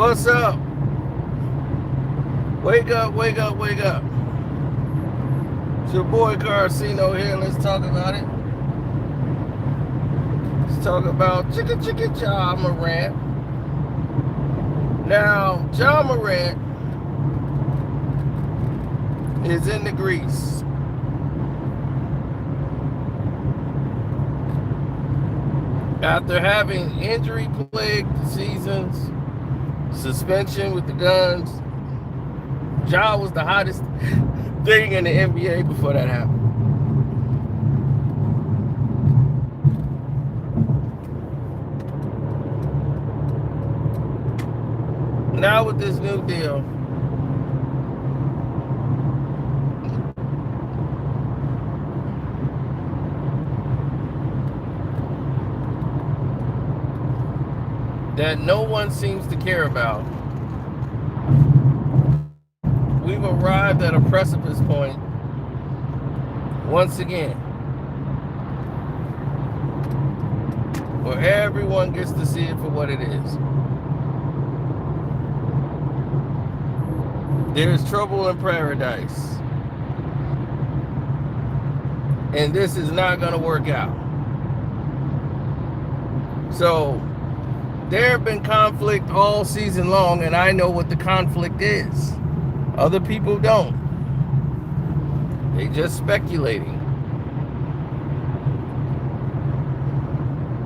What's up? Wake up, wake up, wake up. It's your boy Carcino here. Let's talk about it. Let's talk about chicka Ja Morant. Now, Ja Morant is in the grease. After having injury-plagued seasons, suspension with the Guns, Ja was the hottest thing in the NBA before that happened. Now with this new deal, that no one seems to care about, we've arrived at a precipice point once again where everyone gets to see it for what it is. There's trouble in paradise, and this is not going to work out. So there have been conflict all season long, and I know what the conflict is. Other people don't. They just speculating.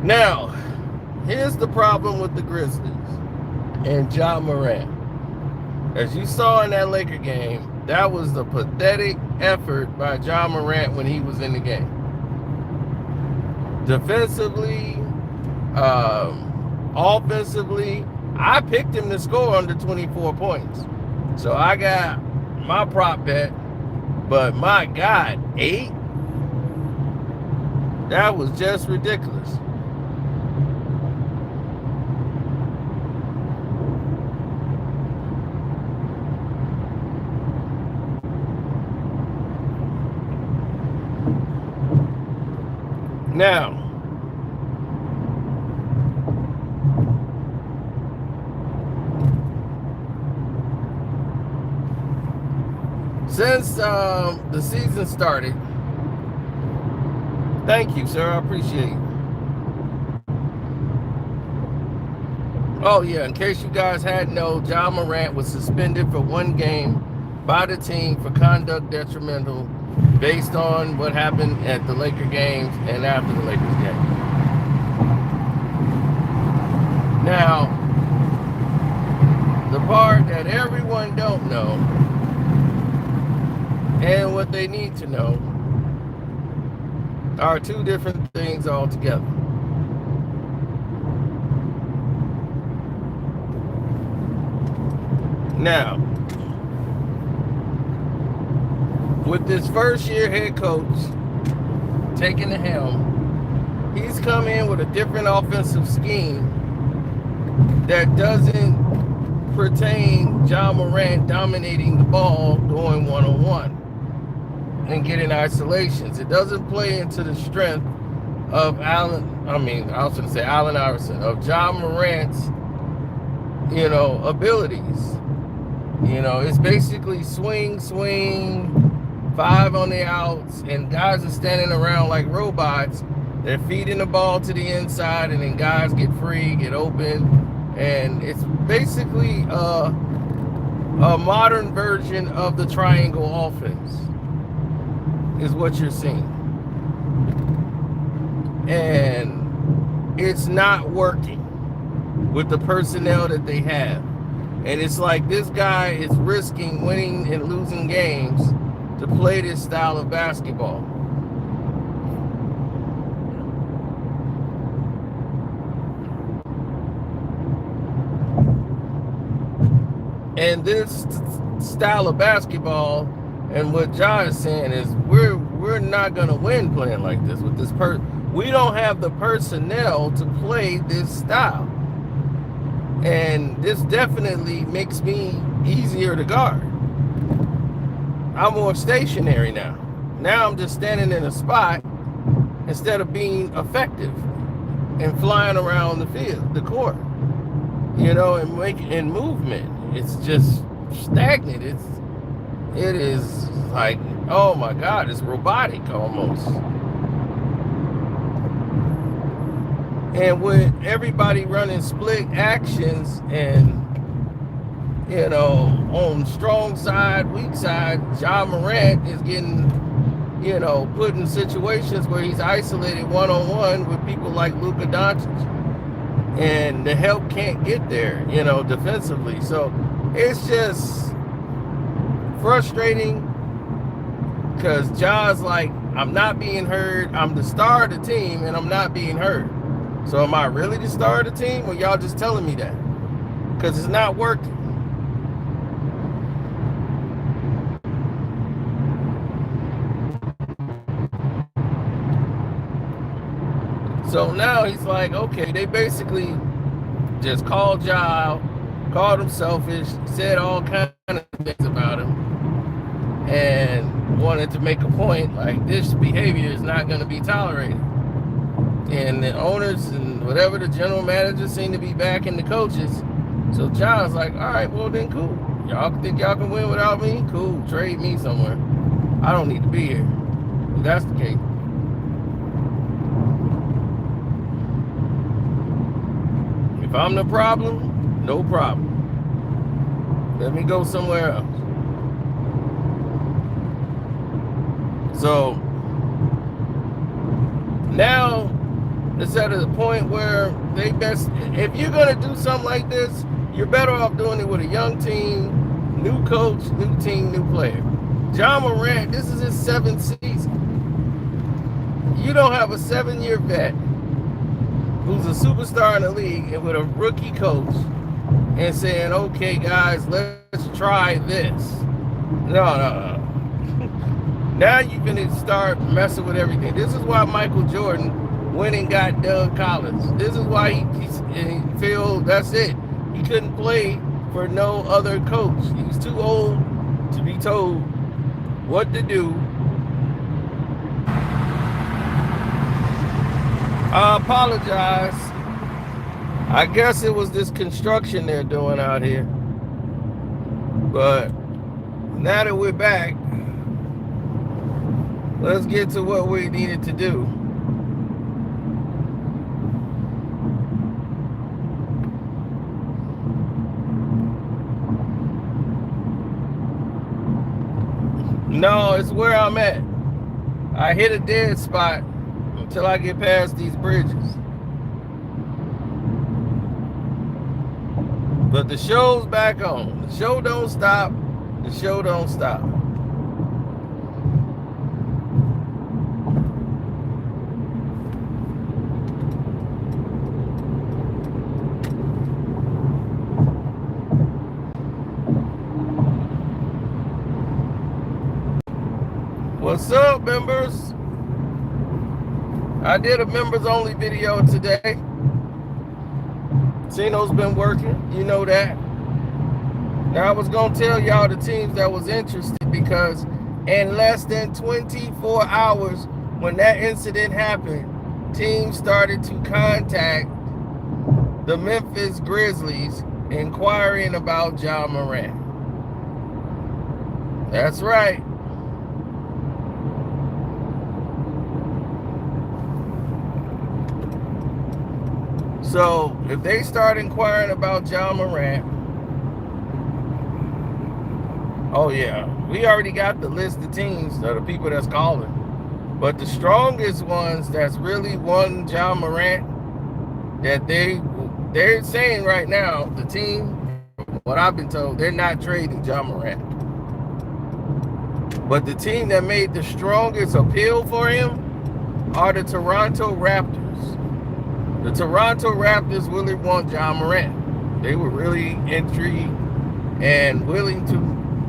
Now, here's the problem with the Grizzlies and Ja Morant. As you saw in that Laker game, that was the pathetic effort by Ja Morant when he was in the game. Defensively, offensively, I picked him to score under 24 points. So I got my prop bet, but my God, 8? That was just ridiculous. Now, since the season started, thank you, sir. I appreciate it. Oh, yeah, in case you guys hadn't known, Ja Morant was suspended for 1 game by the team for conduct detrimental based on what happened at the Laker games and after the Lakers game. Now, the part that everyone don't know and what they need to know are 2 different things altogether. Now, with this first-year head coach taking the helm, he's come in with a different offensive scheme that doesn't pertain Ja Morant dominating the ball going one-on-one and getting isolations. It doesn't play into the strength of Allen Iverson, of Ja Morant's, abilities. It's basically swing, 5 on the outs, and guys are standing around like robots. They're feeding the ball to the inside, and then guys get free, get open, and it's basically a modern version of the triangle offense is what you're seeing. And it's not working with the personnel that they have. And it's like this guy is risking winning and losing games to play this style of basketball. And this style of basketball, and what Ja is saying is, we're not gonna win playing like this with this we don't have the personnel to play this style. And this definitely makes me easier to guard. I'm more stationary now. Now I'm just standing in a spot instead of being effective and flying around the field, the court. you know, and movement. It's just stagnant. It is like, oh my God, it's robotic almost. And with everybody running split actions and, you know, on strong side, weak side, Ja Morant is getting, you know, put in situations where he's isolated one-on-one with people like Luka Doncic. And the help can't get there, you know, defensively. So it's just frustrating because Ja's like, I'm not being heard. I'm the star of the team and I'm not being heard. So am I really the star of the team, or y'all just telling me that? Because it's not working. So now he's like, okay, they basically just called Ja out, called him selfish, said all kind of things about him, and wanted to make a point like this behavior is not going to be tolerated. And the owners and whatever the general manager seem to be backing the coaches. So Ja's like, all right, well then cool. Y'all think y'all can win without me? Cool, trade me somewhere. I don't need to be here. If that's the case. If I'm the problem, no problem. Let me go somewhere else. So now it's at a point where they best, if you're going to do something like this, you're better off doing it with a young team, new coach, new team, new player. Ja Morant, this is his 7th season. You don't have a 7-year vet who's a superstar in the league and with a rookie coach and saying, okay, guys, let's try this. No. Now you can start messing with everything. This is why Michael Jordan went and got Doug Collins. This is why he feel that's it. He couldn't play for no other coach. He was too old to be told what to do. I apologize. I guess it was this construction they're doing out here. But now that we're back, let's get to what we needed to do. No, it's where I'm at. I hit a dead spot until I get past these bridges. But the show's back on. The show don't stop. The show don't stop. What's up, members? I did a members only video today. Tino's been working, you know that. Now I was gonna tell y'all the teams that was interested because in less than 24 hours when that incident happened, teams started to contact the Memphis Grizzlies inquiring about Ja Morant. That's right. So if they start inquiring about Ja Morant, oh yeah, we already got the list of teams of the people that's calling. But the strongest ones that's really want Ja Morant, that they're saying right now, the team, what I've been told, they're not trading Ja Morant. But the team that made the strongest appeal for him are the Toronto Raptors. The Toronto Raptors really want Ja Morant. They were really intrigued and willing to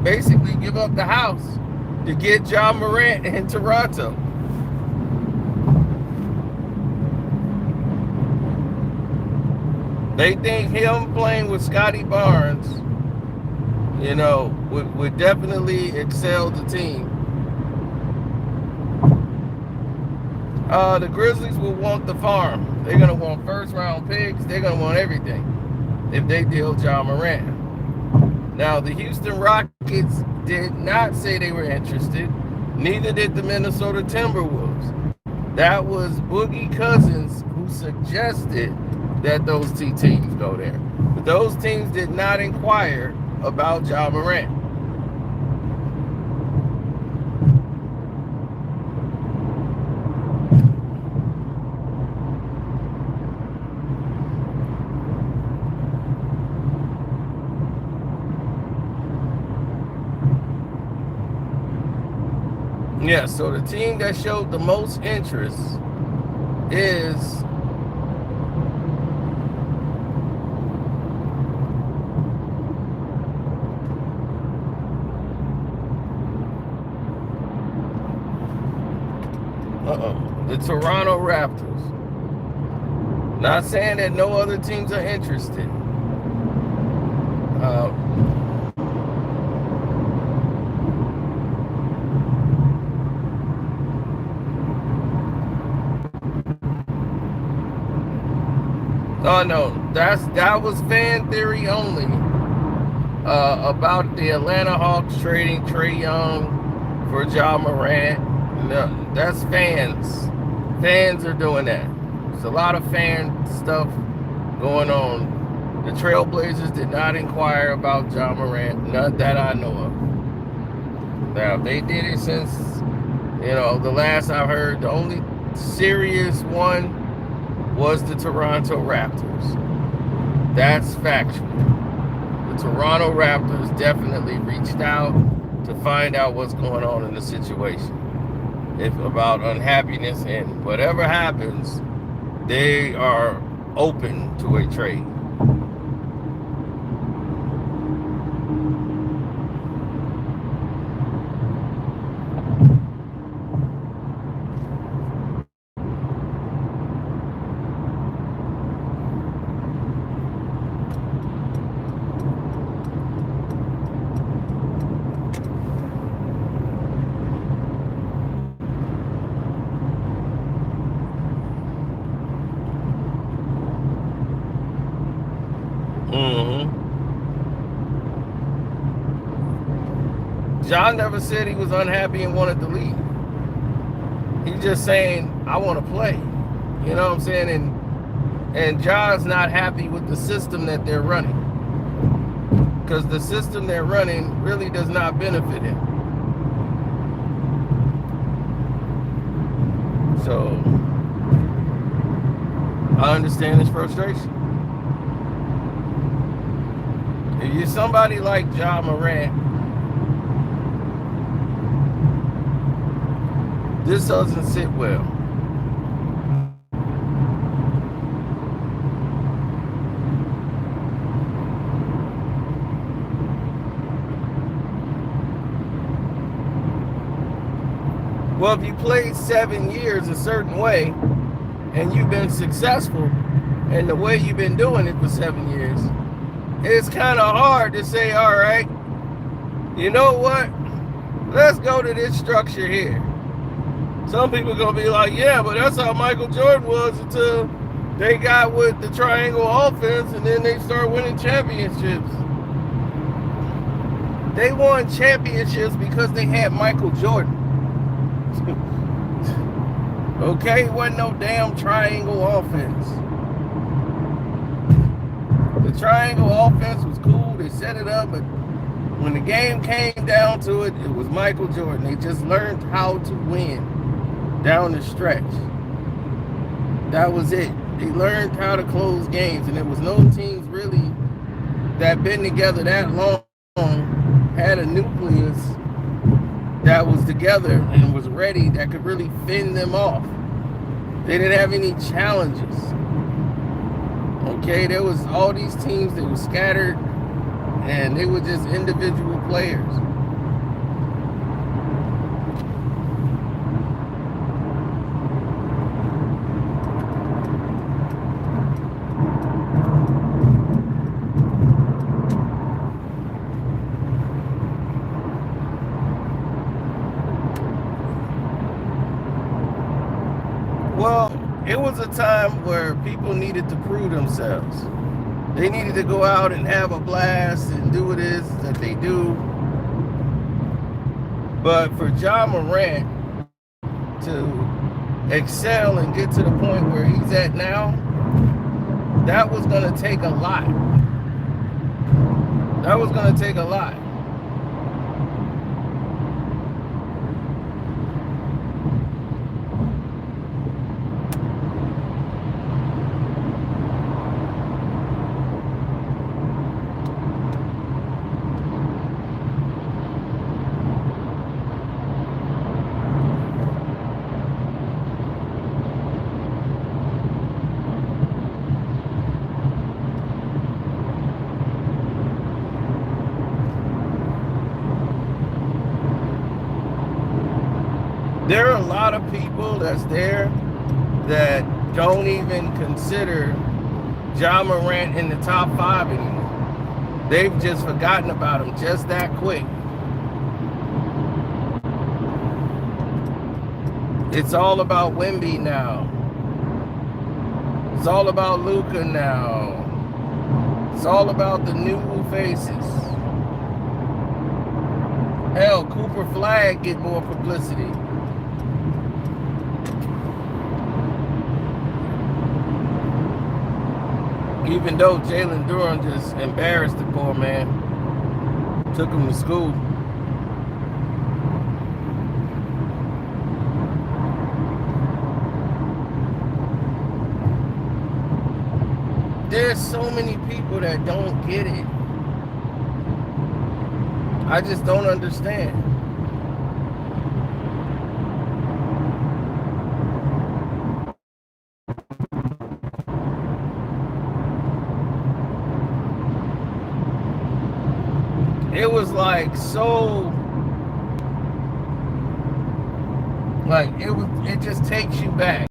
basically give up the house to get Ja Morant in Toronto. They think him playing with Scotty Barnes, you know, would definitely excel the team. The Grizzlies will want the farm. They're going to want first round picks. They're going to want everything. if they deal Ja Morant. Now, the Houston Rockets did not say they were interested. Neither did the Minnesota Timberwolves. That was Boogie Cousins who suggested that those two teams go there. But those teams did not inquire about Ja Morant. Yeah, so the team that showed the most interest is the Toronto Raptors. Not saying that no other teams are interested. Oh no, that was fan theory only about the Atlanta Hawks trading Trae Young for Ja Morant. No, that's fans. Fans are doing that. There's a lot of fan stuff going on. The Trailblazers did not inquire about Ja Morant, not that I know of. Now, they did it since, the last I heard, the only serious one was the Toronto Raptors. That's factual. The Toronto Raptors definitely reached out to find out what's going on in the situation. If about unhappiness, and whatever happens, they are open to a trade. John never said he was unhappy and wanted to leave. He's just saying, I want to play. You know what I'm saying? And John's not happy with the system that they're running. Because the system they're running really does not benefit him. So, I understand his frustration. If you're somebody like Ja Morant, this doesn't sit well. Well, if you played 7 years a certain way and you've been successful and the way you've been doing it for 7 years, it's kind of hard to say, all right, you know what? Let's go to this structure here. Some people are going to be like, yeah, but that's how Michael Jordan was until they got with the triangle offense and then they started winning championships. They won championships because they had Michael Jordan. Okay, it wasn't no damn triangle offense. The triangle offense was cool. They set it up, but when the game came down to it, it was Michael Jordan. They just learned how to win down the stretch. That was it. They learned how to close games, and there was no teams really that been together that long, had a nucleus that was together and was ready that could really fend them off. They didn't have any challenges. Okay, there was all these teams that were scattered and they were just individual players. Well, it was a time where people needed to prove themselves. They needed to go out and have a blast and do what it is that they do. But for Ja Morant to excel and get to the point where he's at now, that was going to take a lot. That was going to take a lot. There are a lot of people that's there that don't even consider Ja Morant in the top 5 anymore. They've just forgotten about him just that quick. It's all about Wemby now. It's all about Luka now. It's all about the new faces. Hell, Cooper Flag get more publicity. Even though Jalen Duran just embarrassed the poor man, took him to school. There's so many people that don't get it. I just don't understand. It was like so, like it just takes you back.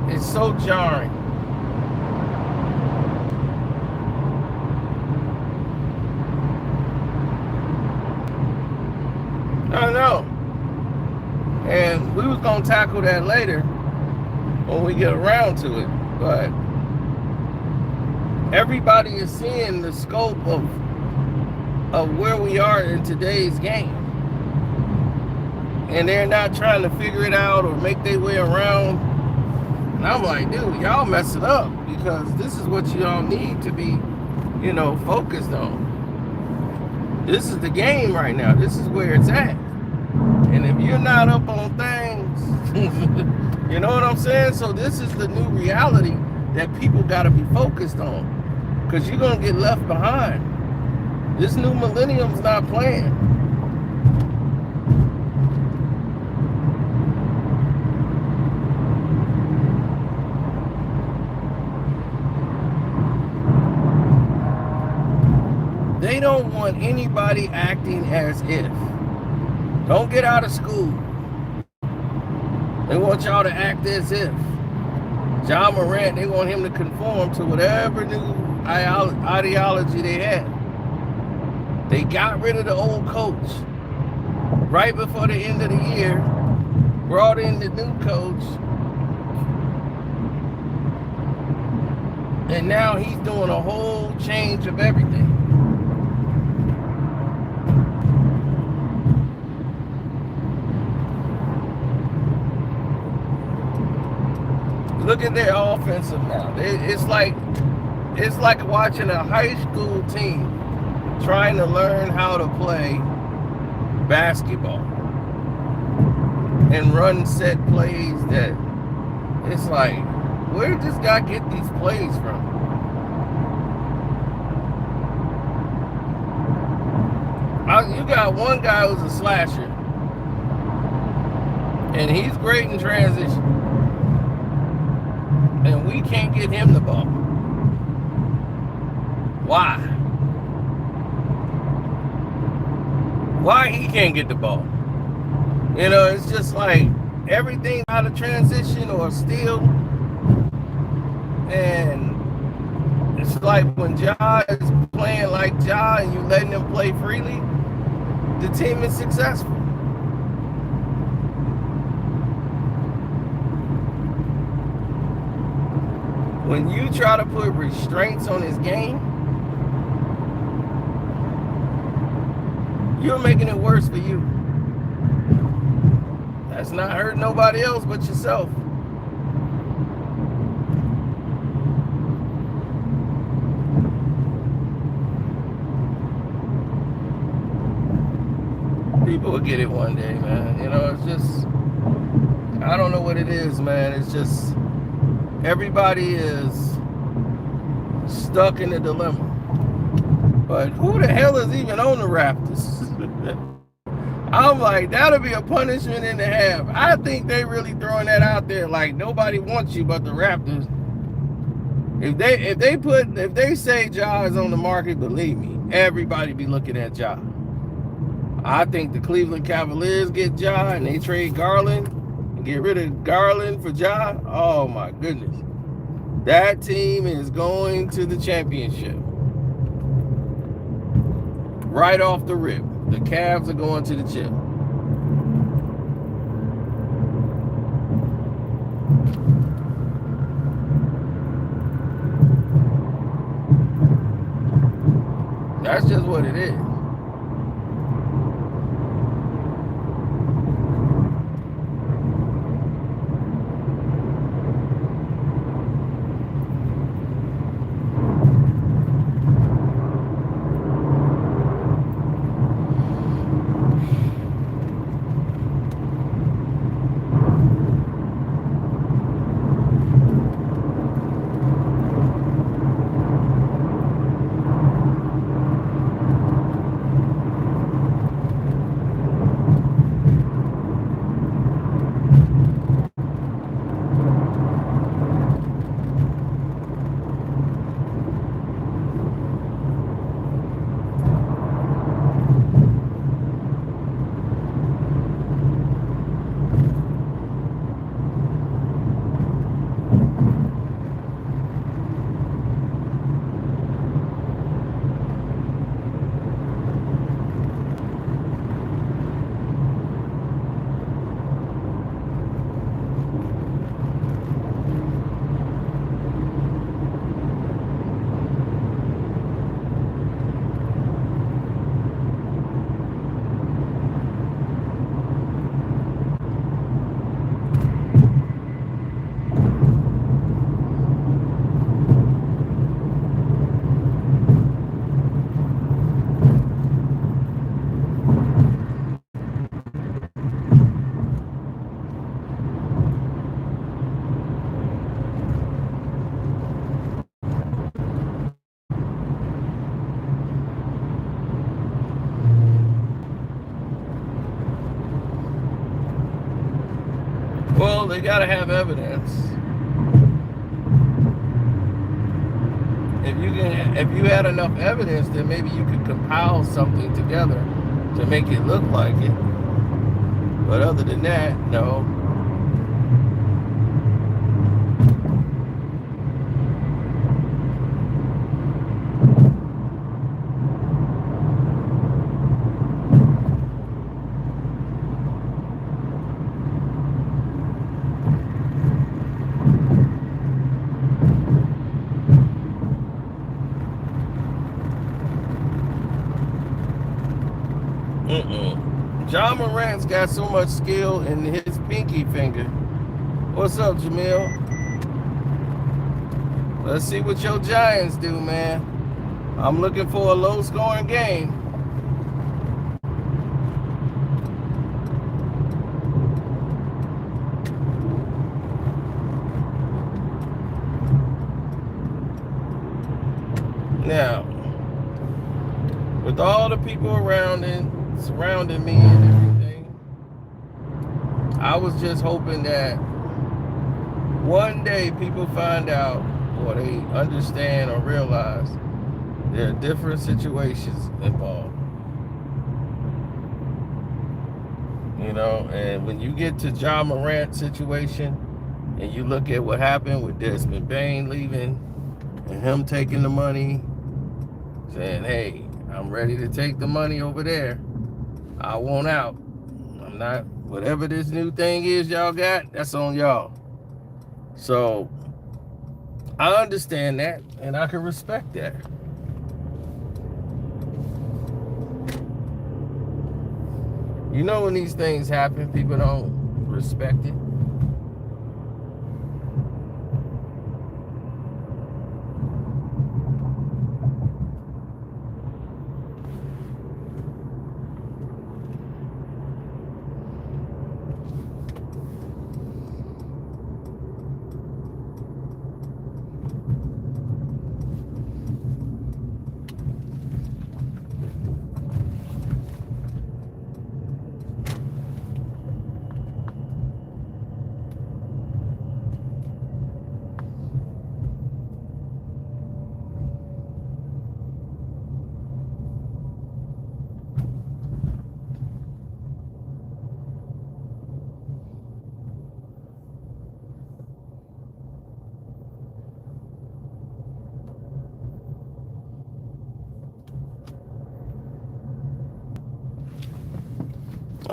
It's so jarring. I know. And we was gonna tackle that later when we get around to it. But everybody is seeing the scope of where we are in today's game. And they're not trying to figure it out or make their way around. And I'm like, dude, y'all mess it up, because this is what y'all need to be, focused on. This is the game right now. This is where it's at. And if you're not up on things, you know what I'm saying? So this is the new reality that people got to be focused on, because you're going to get left behind. This new millennium's not playing. They don't want anybody acting as if. Don't get out of school. They want y'all to act as if. Ja Morant, they want him to conform to whatever new ideology they had. They got rid of the old coach right before the end of the year, brought in the new coach, and now he's doing a whole change of everything. Look at their offensive now. It's like watching a high school team trying to learn how to play basketball and run set plays that it's like, where did this guy get these plays from? You got one guy who's a slasher, and he's great in transition, and we can't get him the ball. Why? Why he can't get the ball? It's just like everything out of transition or steal. And it's like when Ja is playing like Ja and you letting him play freely, the team is successful. when you try to put restraints on his game, you're making it worse for you. That's not hurting nobody else but yourself. People will get it one day, man. You know, it's just, I don't know what it is, man. It's just, everybody is stuck in a dilemma. But who the hell is even on the Raptors? I'm like, that'll be a punishment and a half. I think they really throwing that out there like nobody wants you but the Raptors. If they say Ja is on the market, believe me, everybody be looking at Ja. I think the Cleveland Cavaliers get Ja and they trade Garland and get rid of Garland for Ja. Oh my goodness. That team is going to the championship. Right off the rip. The Cavs are going to the chip. That's just what it is. Well, they gotta have evidence. If you had enough evidence, then maybe you could compile something together to make it look like it. But other than that, no. Ja Morant's got so much skill in his pinky finger. What's up, Jamil? Let's see what your Giants do, man. I'm looking for a low-scoring game. Now, with all the people surrounding me and everything, I was just hoping that one day people find out or they understand or realize there are different situations involved. You know, and when you get to Ja Morant situation and you look at what happened with Desmond Bain leaving and him taking the money, saying, hey, I'm ready to take the money over there. I want out. I'm not, whatever this new thing is y'all got, that's on y'all. So I understand that, and I can respect that. You know, when these things happen, people don't respect it.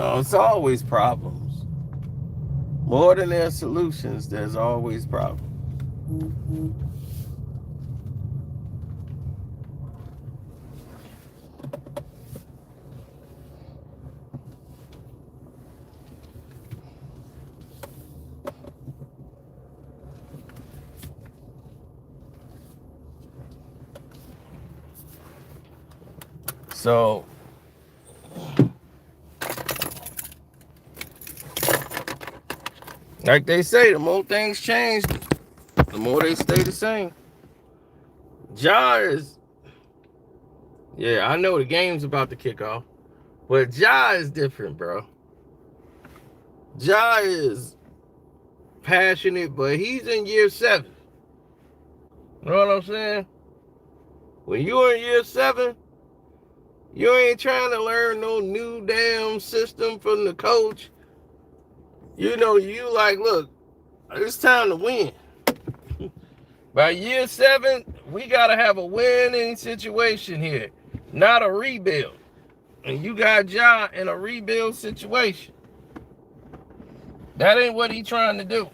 It's always problems. More than there's solutions, there's always problems. So, like they say, the more things change, the more they stay the same. Ja is, yeah, I know the game's about to kick off, but Ja is different, bro. Ja is passionate, but he's in year 7. You know what I'm saying? When you're in year 7, you ain't trying to learn no new damn system from the coach. You know, you like, look, it's time to win. By year 7, we got to have a winning situation here, not a rebuild. And you got Ja in a rebuild situation. That ain't what he trying to do.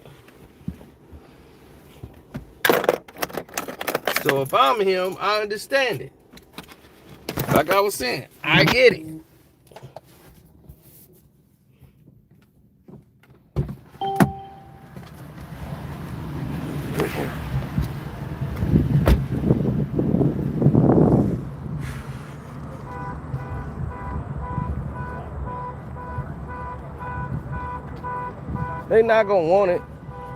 So if I'm him, I understand it. Like I was saying, I get it. They not gonna want it.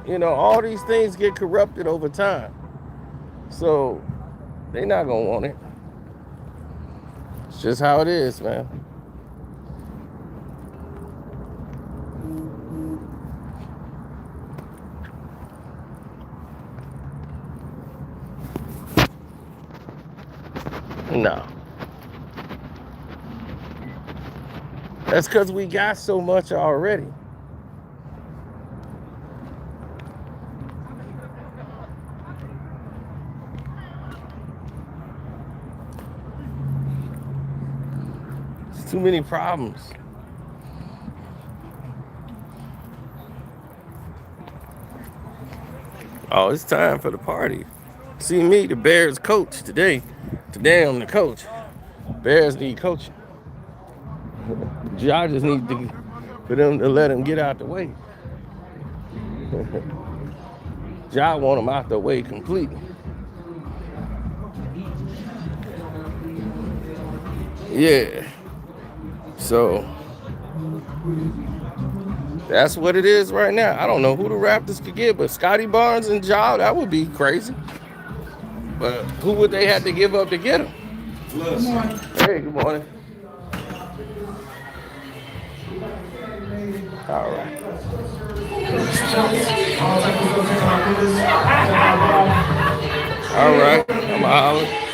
You know, all these things get corrupted over time. So they not gonna want it. It's just how it is, man. No. That's because we got so much already. It's too many problems. Oh, it's time for the party. See me, the Bears coach today. Today I'm the coach. Bears need coaching. Ja just need for them to let him get out the way. Ja want him out the way completely. Yeah. So that's what it is right now. I don't know who the Raptors could get, but Scotty Barnes and Ja, that would be crazy. But who would they have to give up to get him? Good morning. Hey, good morning. All right. All right. I'm out.